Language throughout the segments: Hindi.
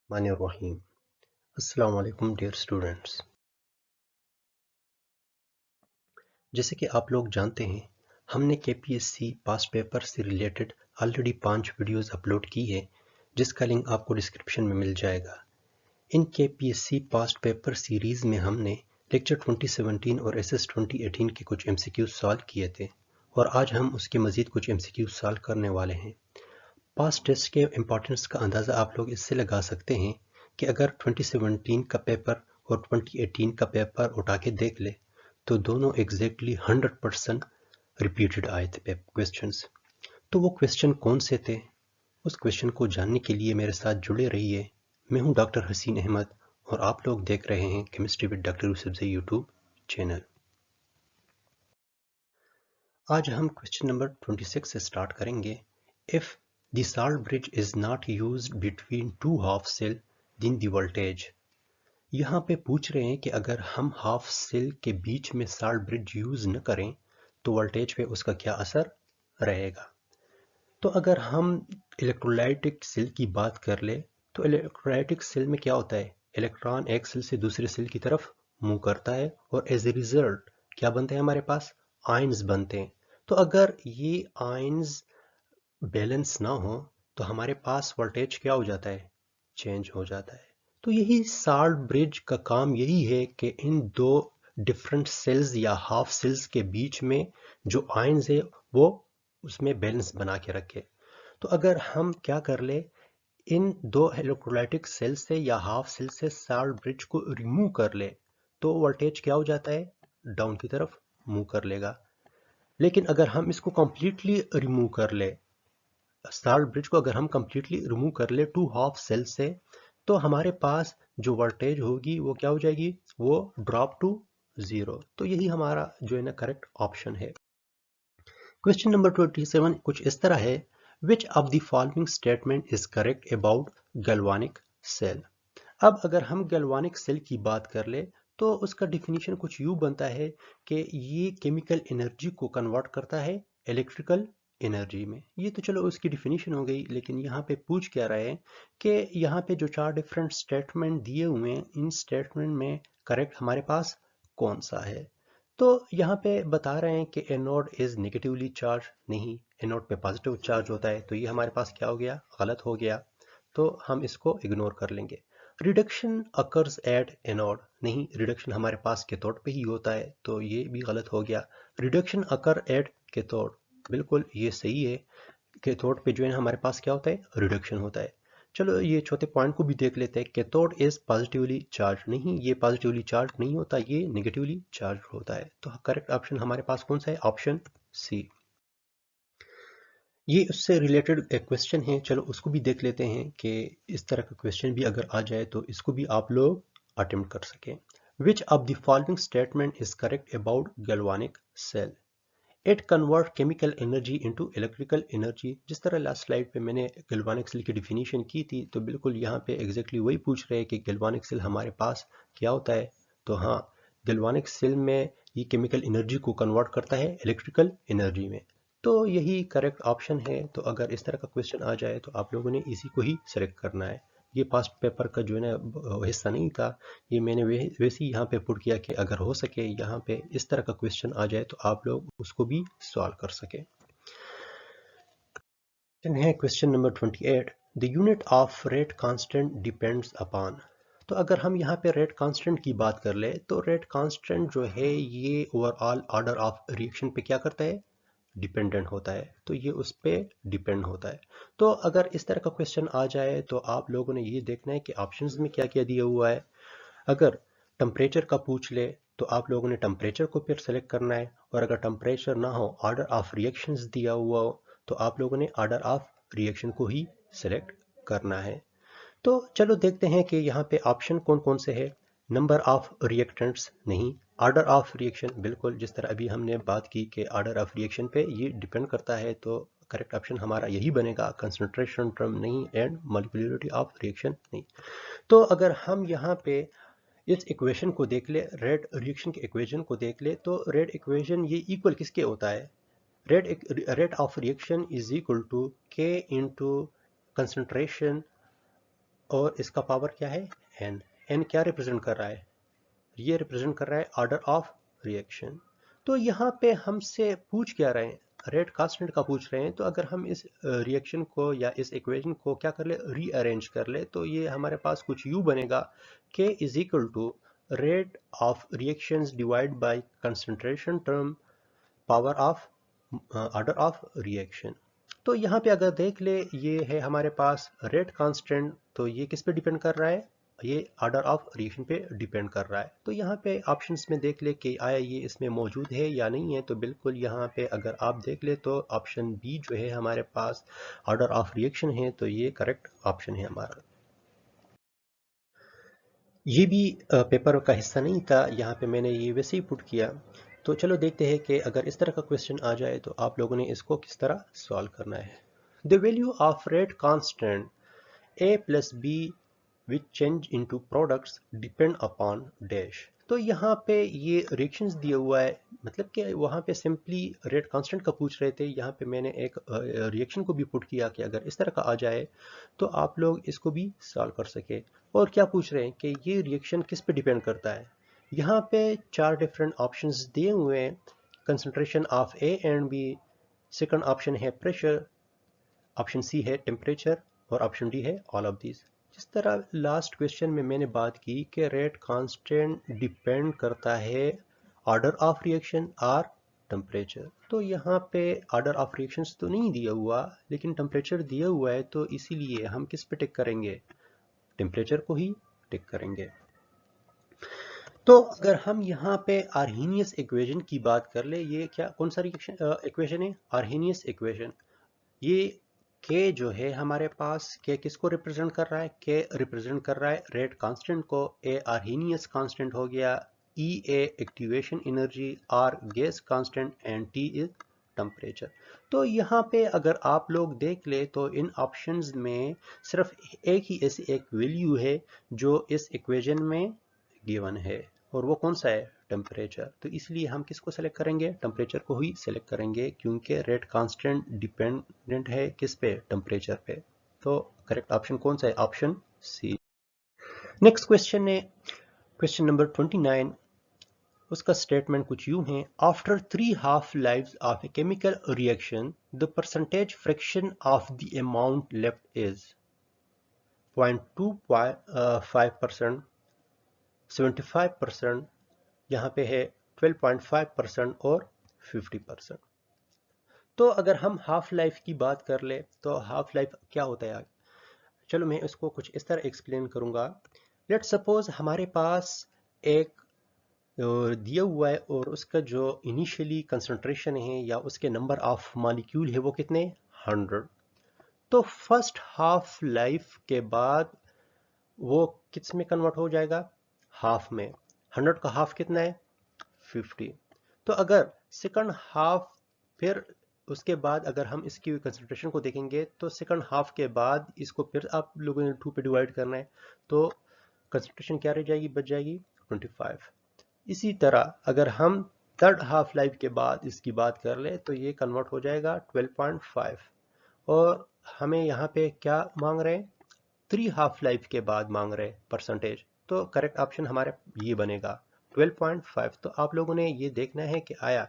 Bismillahirrahmanirrahim. अस्सलाम वालेकुम डियर स्टूडेंट्स। जैसे कि आप लोग जानते हैं, हमने केपीएससी पास्ट पेपर से रिलेटेड ऑलरेडी 5 वीडियोस अपलोड की है, जिसका लिंक आपको डिस्क्रिप्शन में मिल जाएगा। इन केपीएससी पास्ट पेपर सीरीज़ में हमने लेक्चर 2017 और एसएस 2018 के कुछ एमसीक्यूज सॉल्व किए थे और आज हम उसके मज़ीद कुछ एमसीक्यूज सॉल्व करने वाले हैं। पास्ट टेस्ट के इम्पोर्टेंस का अंदाज़ा आप लोग इससे लगा सकते हैं कि अगर 2017 का पेपर और 2018 का पेपर उठा के देख ले तो दोनों एग्जैक्टली 100% रिपीटेड आए थे क्वेश्चंस। तो वो क्वेश्चन कौन से थे, उस क्वेश्चन को जानने के लिए मेरे साथ जुड़े रहिए। मैं हूं डॉक्टर हसीन अहमद और आप लोग देख रहे हैं chemistry with doctor Yusufzai YouTube channel. आज हम क्वेश्चन नंबर 26 से स्टार्ट करेंगे। If the salt bridge is not used between two half cell then the voltage. यहाँ पे पूछ रहे हैं कि अगर हम हाफ सेल के बीच में साल्ट ब्रिज यूज न करें तो वोल्टेज पे उसका क्या असर रहेगा। तो अगर हम इलेक्ट्रोलाइटिक सेल की बात कर ले तो इलेक्ट्रोलाइटिक सेल में क्या होता है, इलेक्ट्रॉन एक सेल से दूसरे सेल की तरफ मूव करता है और एज ए रिजल्ट क्या बनते हैं, हमारे पास आयंस बनते हैं। तो अगर ये आयंस बैलेंस ना हो तो हमारे पास वोल्टेज क्या हो जाता है, चेंज हो जाता है। तो यही साल्ट ब्रिज का काम यही है कि इन दो डिफरेंट सेल्स या हाफ सेल्स के बीच में जो आयंस है वो उसमें बैलेंस बना के रखे। तो अगर हम क्या कर ले, इन दो इलेक्ट्रोलाइटिक सेल से या हाफ सेल से साल्ट ब्रिज को रिमूव कर ले तो वोल्टेज क्या हो जाता है, डाउन की तरफ मूव कर लेगा। लेकिन अगर हम इसको कंप्लीटली रिमूव कर ले, साल्ट ब्रिज को अगर हम कंप्लीटली रिमूव कर ले टू हाफ सेल से, तो हमारे पास जो वोल्टेज होगी वो क्या हो जाएगी, वो ड्रॉप टू जीरो। तो यही हमारा जो है ना करेक्ट ऑप्शन है। क्वेश्चन नंबर 27 कुछ इस तरह है, which of the following statement is correct about galvanic cell. अब अगर हम गैल्वानिक सेल की बात कर ले तो उसका डिफिनीशन कुछ यूं बनता है कि ये केमिकल एनर्जी को कन्वर्ट करता है इलेक्ट्रिकल एनर्जी में। ये तो चलो उसकी डिफिनीशन हो गई, लेकिन यहाँ पे पूछ क्या रहा है कि यहाँ पे जो 4 डिफरेंट स्टेटमेंट दिए हुए हैं, इन स्टेटमेंट में करेक्ट हमारे पास कौन सा है। तो यहाँ पे बता रहे हैं कि एनोड इज नेगेटिवली चार्ज, नहीं, एनोड पे पॉजिटिव चार्ज होता है, तो ये हमारे पास क्या हो गया, गलत हो गया, तो हम इसको इग्नोर कर लेंगे। रिडक्शन अकर्स एट एनोड, नहीं, रिडक्शन हमारे पास कैथोड पे ही होता है, तो ये भी गलत हो गया। रिडक्शन अकर एट कैथोड, बिल्कुल ये सही है, कैथोड पे जो है हमारे पास क्या होता है, रिडक्शन होता है। चलो ये चौथे पॉइंट को भी देख लेते हैं, कैथोड इज पॉजिटिवली चार्ज, नहीं, ये पॉजिटिवली चार्ज नहीं होता, ये नेगेटिवली चार्ज होता है। तो करेक्ट ऑप्शन हमारे पास कौन सा है, ऑप्शन सी। ये उससे रिलेटेड एक क्वेश्चन है, चलो उसको भी देख लेते हैं कि इस तरह का क्वेश्चन भी अगर आ जाए तो इसको भी आप लोग अटेम्प्ट कर सकें। Which of the following statement is correct about galvanic cell. It convert chemical energy into electrical energy. जिस तरह लास्ट स्लाइड पे मैंने गैल्वानिक सेल की डिफिनीशन की थी, तो बिल्कुल यहाँ पे एग्जैक्टली वही पूछ रहे हैं कि गैल्वानिक सेल हमारे पास क्या होता है। तो हाँ, गैल्वानिक सेल में ये केमिकल एनर्जी को कन्वर्ट करता है इलेक्ट्रिकल एनर्जी में, तो यही करेक्ट ऑप्शन है। तो अगर इस तरह का क्वेश्चन आ जाए तो आप लोगों ने इसी को ही सेलेक्ट करना है। ये पास्ट पेपर का जो है ना हिस्सा नहीं था, ये मैंने वैसे ही यहाँ पे पुट किया कि अगर हो सके यहाँ पे इस तरह का क्वेश्चन आ जाए तो आप लोग उसको भी सॉल्व कर सके। है question number 28, the unit of rate constant depends upon. तो अगर हम यहाँ पे रेट कांस्टेंट की बात कर ले तो रेट कांस्टेंट जो है ये ओवरऑल ऑर्डर ऑफ रिएक्शन पे क्या करता है, डिपेंडेंट होता है, तो ये उस पर डिपेंड होता है। तो अगर इस तरह का क्वेश्चन आ जाए तो आप लोगों ने ये देखना है कि ऑप्शंस में क्या क्या दिया हुआ है। अगर टेम्परेचर का पूछ ले तो आप लोगों ने टेम्परेचर को फिर सेलेक्ट करना है, और अगर टेम्परेचर ना हो, ऑर्डर ऑफ रिएक्शंस दिया हुआ हो, तो आप लोगों ने ऑर्डर ऑफ रिएक्शन को ही सेलेक्ट करना है। तो चलो देखते हैं कि यहाँ पे ऑप्शन कौन कौन से है। नंबर ऑफ रिएक्टेंट्स, नहीं, ऑर्डर ऑफ रिएक्शन, बिल्कुल जिस तरह अभी हमने बात की कि ऑर्डर ऑफ रिएक्शन पे ये डिपेंड करता है, तो करेक्ट ऑप्शन हमारा यही बनेगा, कंसंट्रेशन टर्म नहीं, एंड मॉलिक्यूलरिटी ऑफ रिएक्शन नहीं। तो अगर हम यहाँ पे इस इक्वेशन को देख ले, रेट रिएक्शन के इक्वेशन को देख ले, तो रेट इक्वेशन ये इक्वल किसके होता है, rate of reaction is equal to K into concentration और इसका पावर क्या है n। n क्या रिप्रेजेंट कर रहा है, ये रिप्रेजेंट कर रहा है ऑर्डर ऑफ रिएक्शन। तो यहाँ पे हमसे पूछ क्या रहे हैं, रेट कांस्टेंट का पूछ रहे हैं। तो अगर हम इस रिएक्शन को या इस इक्वेशन को क्या कर ले, रीअरेंज कर ले, तो ये हमारे पास कुछ यूं बनेगा, K is equal to rate of reactions divide by concentration term power of order of reaction. तो यहाँ पे अगर देख ले, ये है हमारे पास रेट कांस्टेंट, तो ये किस पे डिपेंड कर रहा है, ये ऑर्डर ऑफ रिएक्शन पे डिपेंड कर रहा है। तो यहाँ पे ऑप्शंस में देख ले कि आया ये इसमें मौजूद है या नहीं है। तो बिल्कुल यहाँ पे अगर आप देख ले तो ऑप्शन बी जो है हमारे पास ऑर्डर ऑफ रिएक्शन है, तो ये करेक्ट ऑप्शन है हमारा। ये भी पेपर का हिस्सा नहीं था, यहाँ पे मैंने ये वैसे ही पुट किया। तो चलो देखते हैं कि अगर इस तरह का क्वेश्चन आ जाए तो आप लोगों ने इसको किस तरह सॉल्व करना है। The value of rate constant a plus b which change into products depend upon dash। तो यहाँ पे ये रिएक्शंस दिया हुआ है, मतलब कि वहाँ पे सिंपली रेट कांस्टेंट का पूछ रहे थे। यहाँ पे मैंने एक रिएक्शन को भी पुट किया कि अगर इस तरह का आ जाए तो आप लोग इसको भी सॉल्व कर सके। और क्या पूछ रहे हैं कि ये रिएक्शन किस पे डिपेंड करता है। यहाँ पे 4 डिफरेंट ऑप्शंस दिए हुए हैं, concentration of A and B, second option है प्रेशर, ऑप्शन सी है टेम्परेचर, और ऑप्शन डी है ऑल ऑफ दिस। जिस तरह लास्ट क्वेश्चन में मैंने बात की कि रेट कांस्टेंट डिपेंड करता है ऑर्डर ऑफ रिएक्शन और टेम्परेचर। तो यहाँ पे ऑर्डर ऑफ रिएक्शंस तो नहीं दिया हुआ, लेकिन टेम्परेचर दिया हुआ है, तो इसीलिए हम किस पे टिक करेंगे, टेम्परेचर को ही टिक करेंगे। तो अगर हम यहाँ पे आर्हेनियस इक्वेशन की बात कर ले, ये क्या कौन सा इक्वेशन है, आर्हेनियस इक्वेशन। ये के जो है हमारे पास, के किसको रिप्रेजेंट कर रहा है, के रिप्रेजेंट कर रहा है रेट कांस्टेंट को, ए आर्हेनियस कांस्टेंट हो गया, E A activation energy, R gas constant and T is temperature. तो यहाँ पे अगर आप लोग देख ले तो इन ऑप्शंस में सिर्फ एक ही ऐसी एक वैल्यू है जो इस इक्वेशन में गिवन है, और वो कौन सा है, टेम्परेचर। तो इसलिए हम किसको सेलेक्ट करेंगे, टेम्परेचर को ही सेलेक्ट करेंगे, क्योंकि रेट कांस्टेंट डिपेंडेंट है किस पे, टेम्परेचर पे। तो करेक्ट ऑप्शन कौन सा है, ऑप्शन सी। नेक्स्ट क्वेश्चन है क्वेश्चन नंबर 29। उसका स्टेटमेंट कुछ यूं है, after 3 half lives of a chemical reaction the percentage fraction of the amount left is 0.25%, 75%, यहाँ पे है 12.5% और 50%। तो अगर हम हाफ लाइफ की बात कर ले तो हाफ लाइफ क्या होता है, चलो मैं इसको कुछ इस तरह एक्सप्लेन करूंगा। लेट सपोज हमारे पास एक दिया हुआ है, और उसका जो इनिशियली कंसंट्रेशन है या उसके नंबर ऑफ मॉलिक्यूल है वो कितने, 100। तो फर्स्ट हाफ लाइफ के बाद वो किस में कन्वर्ट हो जाएगा, हाफ में। 100 का हाफ कितना है, 50। तो अगर सेकंड हाफ, फिर उसके बाद अगर हम इसकी कंसंट्रेशन को देखेंगे तो सेकंड हाफ के बाद इसको फिर आप लोगों ने 2 पे डिवाइड करना है, तो कंसंट्रेशन क्या रह जाएगी, बच जाएगी 25। इसी तरह अगर हम थर्ड हाफ लाइफ के बाद इसकी बात कर ले तो ये कन्वर्ट हो जाएगा 12.5। और हमें यहाँ पे क्या मांग रहे हैं, 3 हाफ लाइफ के बाद मांग रहे हैं परसेंटेज। तो करेक्ट ऑप्शन हमारे ये बनेगा 12.5। तो आप लोगों ने ये देखना है कि आया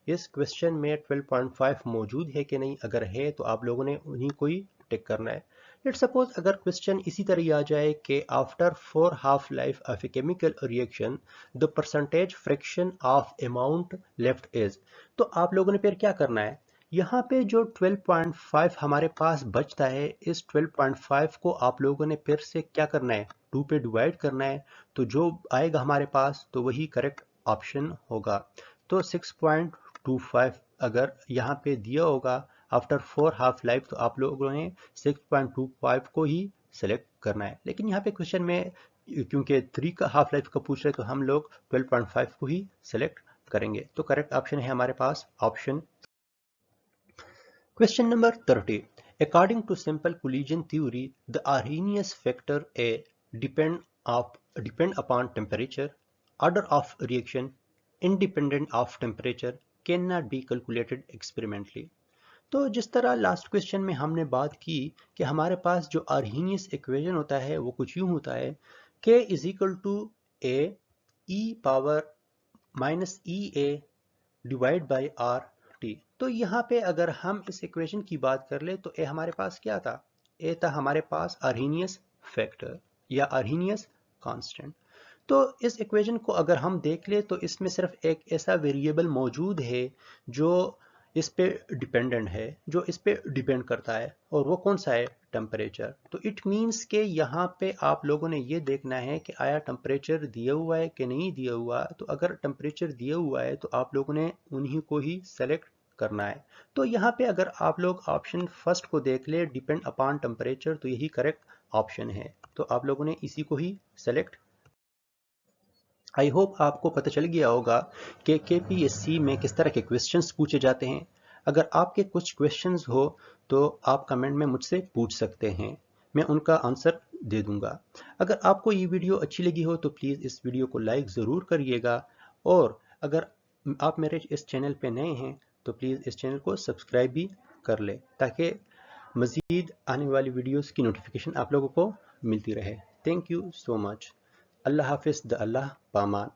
इस क्वेश्चन में 12.5 मौजूद है कि नहीं, अगर है तो आप लोगों ने उन्हीं को ही टिक करना है। लेट सपोज अगर क्वेश्चन इसी तरह आ जाए कि after 4 half life of a chemical reaction the percentage fraction of amount left is, तो आप लोगों ने फिर क्या करना है, यहाँ पे जो 12.5 हमारे पास बचता है, इस 12.5 को आप लोगों ने फिर से क्या करना है, 2 पे डिवाइड करना है। तो जो आएगा हमारे पास तो वही करेक्ट ऑप्शन होगा। तो 6.25 अगर यहाँ पे दिया होगा आफ्टर 4 हाफ लाइफ, तो आप लोगों ने 6.25 को ही सेलेक्ट करना है। लेकिन यहाँ पे क्वेश्चन में क्योंकि 3 का हाफ लाइफ का पूछ रहे तो हम लोग 12.5 को ही सेलेक्ट करेंगे। तो करेक्ट ऑप्शन है हमारे पास option. Question number 30. According to simple collision theory, the Arrhenius factor A depend upon temperature. Order of reaction independent of temperature cannot be calculated experimentally. तो जिस तरह लास्ट क्वेश्चन में हमने बात की कि हमारे पास जो आर्हीनियस इक्वेशन होता है वो कुछ यूं होता है k is equal to A E power minus E A divide by R T. तो यहाँ पे अगर हम इस इक्वेशन की बात कर ले तो ए हमारे पास क्या था? ए था हमारे पास आर्हीनियस फैक्टर या आर्हीनियस कांस्टेंट। तो इस इक्वेशन को अगर हम देख ले तो इसमें सिर्फ एक ऐसा वेरिएबल मौजूद है जो इस पे डिपेंडेंट है, जो इस पे डिपेंड करता है, और वो कौन सा है? टेम्परेचर। तो इट मीन्स के यहाँ पे आप लोगों ने ये देखना है कि आया टेम्परेचर दिया हुआ है कि नहीं दिया हुआ। तो अगर टेम्परेचर दिया हुआ है तो आप लोगों ने उन्हीं को ही सेलेक्ट करना है। तो यहाँ पे अगर आप लोग ऑप्शन फर्स्ट को देख ले, डिपेंड अपॉन टेम्परेचर, तो यही करेक्ट ऑप्शन है। तो आप लोगों ने इसी को ही सेलेक्ट। आई होप आपको पता चल गया होगा कि KPSC में किस तरह के क्वेश्चंस पूछे जाते हैं। अगर आपके कुछ क्वेश्चंस हो तो आप कमेंट में मुझसे पूछ सकते हैं, मैं उनका आंसर दे दूंगा। अगर आपको ये वीडियो अच्छी लगी हो तो प्लीज़ इस वीडियो को लाइक ज़रूर करिएगा, और अगर आप मेरे इस चैनल पे नए हैं तो प्लीज़ इस चैनल को सब्सक्राइब भी कर ले, ताकि मज़ीद आने वाली वीडियोस की नोटिफिकेशन आप लोगों को मिलती रहे। Thank you so much. अल्लाह हाफिज़ द अल्लाह पामान।